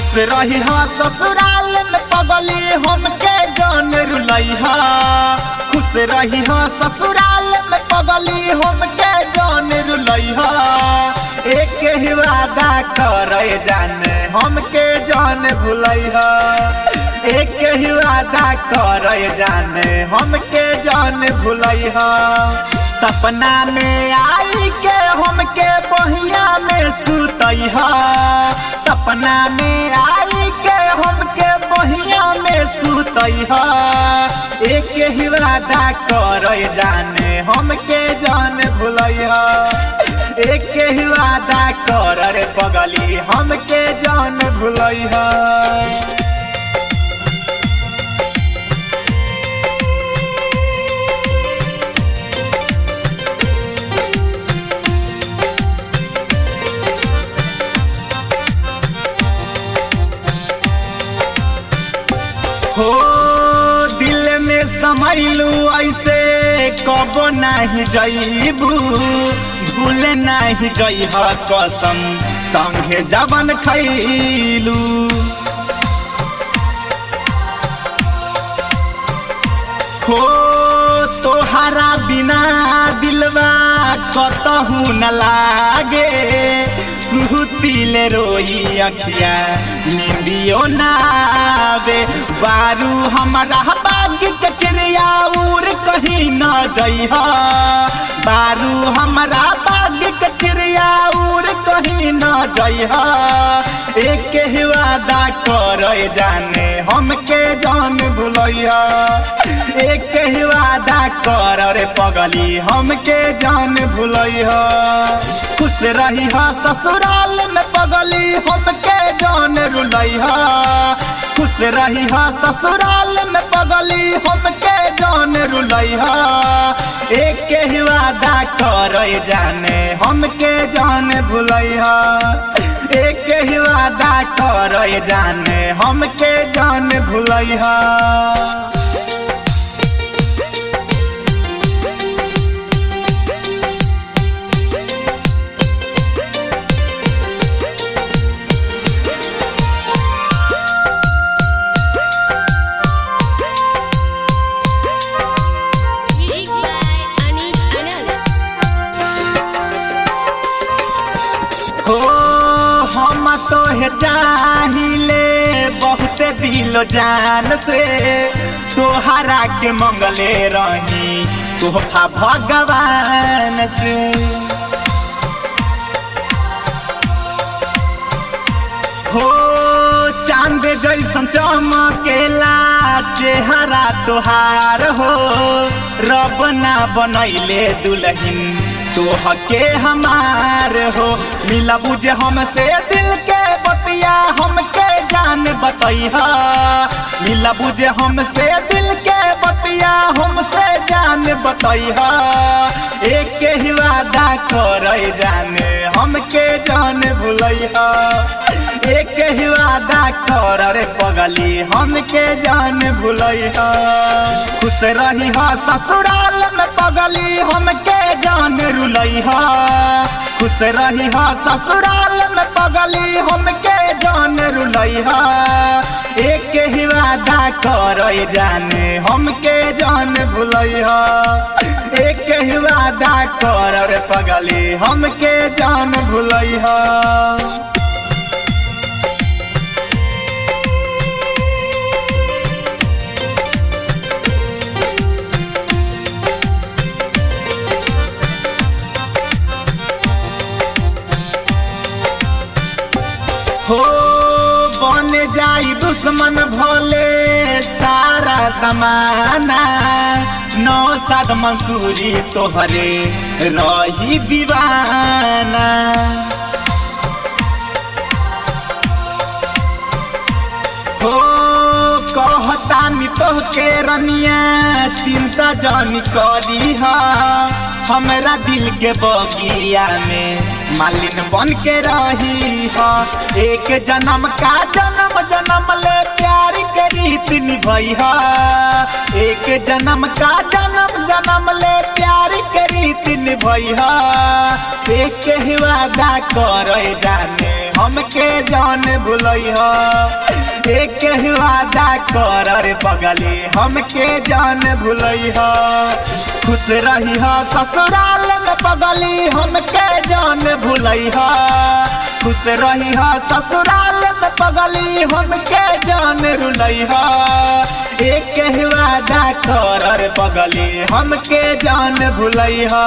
खुश रही हा ससुराल में पगली हमके जान रुलाई हा। खुश रही हा ससुराल में पगली हमके जान रुलाई हा। एक ही वादा करे जाने हमके जान भुलाई हा। एक ही वादा करे जाने हमके जान भुलाई हा। सपना में आई के हमके बहिया में सुतई हा। सपना में आई के हमके बहिया में सुतई हा। एक ही वादा करे जाने हमके जान भुलाई हा। एक ही वादा कर पगली हमके जान भुलाई हा। हो दिल में समैलू ऐसे कबो नहीं जईबू। भूल नहीं जइह कसम संगे जवन खैलू। हो तोहरा बिना दिलवा कतहू न लागे। सुहतिले रोई अखिया नींदियो नावे। बारू हमारा बाग के चिड़िया उड़ कहीं न जइहा। बारू हमारा बाग के चिड़िया उड़ कहीं न जइहा। एक ही वादा करे जाने हमके जान भुलैया। एक ही वादा करे पगली हमके जान भुलैया। खुश रही हा ससुराल में पगली हमके जान रुलैया। खुश रही हा ससुराल में पगली हमके जान रुलैया। एक ही वादा करे जाने हमके जान भुलैया। एक ही वादा करे जाने हमके जान भुलैया। तो है चाहिले बहुत दिलो जान से। तोहरा के मंगले रही तोहफा भगवान से। हो चांद जैसन चमकेला चेहरा तोहार हो। रब ना बनैले दुल्हन तोहके हमार हो। मिला बुझे हमसे दिल के बतिया हमके जान बतैहा। मिला बुझे हमसे दिल के बतिया हमसे जान बतैहा। एक ही वादा करे जाने हमके जान भुलैहा। एक ही वादा करे पगली हमके जान भुलैहा। खुश रही हा ससुराल में पगली हमके जान रुलैहा। खुश रही हा ससुराल में पगली हमके जान रुलैहा। एक ही वादा करे जाने हमके जान भुलैहा। एक ही वादा करे पगली हमके जान भुलैहा। हो बन जाई दुश्मन भोले सारा समाना। नौशाद मंसूरी तोहरे रही दीवाना। हो कहतानी तोहके रनिया चिंता जानी करी हा। हमरा दिल के बगिया में मालिन बन के रही हा। एक जन्म का जन्म ले प्यार के रीत निभाई हा। एक जन्म का जन्म ले प्यार के रीत निभाई हा। एक ही वादा करे जाने हमके जान भुलैहा। एक वादा कर रे पगली हमके जान भुलैहा। खुश रही ससुराल में पगली हमके जान भुलैहा। खुश रही ससुराल में पगली हमके जान रुलैहा। एक वादा कर पगली हमके जान भुलैहा।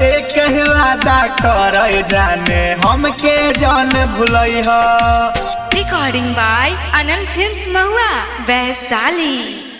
एक वादा कर जाने हमके जान भुलैहा। Recording by Anand Films Mahua, Vaishali।